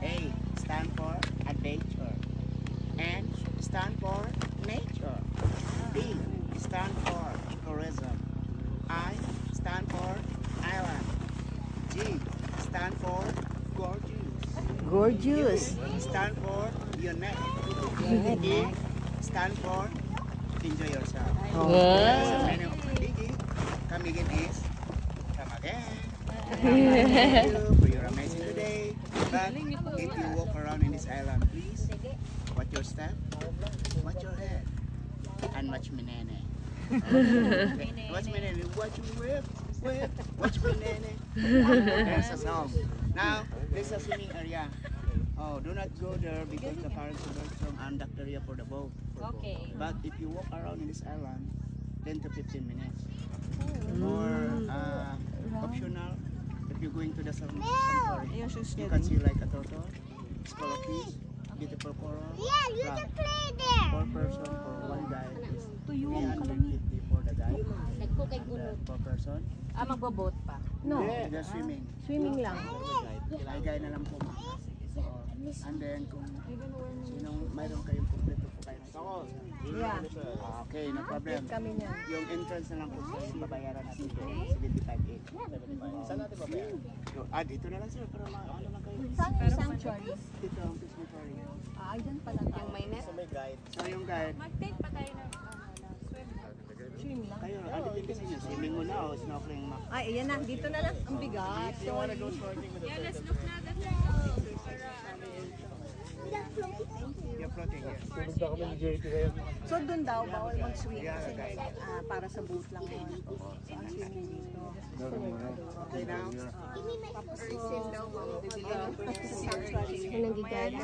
A stand for adventure. N stand for nature. D stand for tourism. I stand for island. G stand for gorgeous. Gorgeous. U stand for unique. E stand for enjoy yourself. Wow. So many of my Digi. Come again is come again. Thank you for your amazing today. But if you walk around in this island, please watch your step, watch your head, and watch me nene. Okay. Watch me nene. Watch me whip, watch me nene. There's a song. Now there's a swimming area. Oh, do not go there because the current will from undocked area for the boat. Okay. But if you walk around in this island, 10 to 15 minutes. Or optional, if you're going to the sanctuary, you can see like a turtle, spelockies, beautiful coral. Yeah, you can play there. 4 person for one guy is 350 for the guy. And 4 person. Magbo-boat pa. No. Just swimming. Swimming lang. Ay guy na lang po. And then kung sinong mayroon kayong kompleto po kayo ng sakot. Yeah. Okay, no problem. Kami niya. Yung entrance na lang po sa babayaran natin 75 each. Saan natin babayaran? Dito na lang sir para ano lang kayo. Sanctuary. Dito ang sanctuary. Ay, dyan pala tayo. Yung may net. So may guide. So yung guide. Mag-take pa tayo ng Swim lang. Kayo, ano din kasi nyo? Swimming muna o snorkeling mo? Ay, ayan na. Dito na lang. Ang bigat. You wanna go snorkeling with the Yeah, let's look na that. You're floating, yes. So, doon daw, bawal mag-swim. Kasi para sa boat lang yun. So, ang swimming dito. Okay now? Tapos, sanctuary. Nandito. Nag-guide.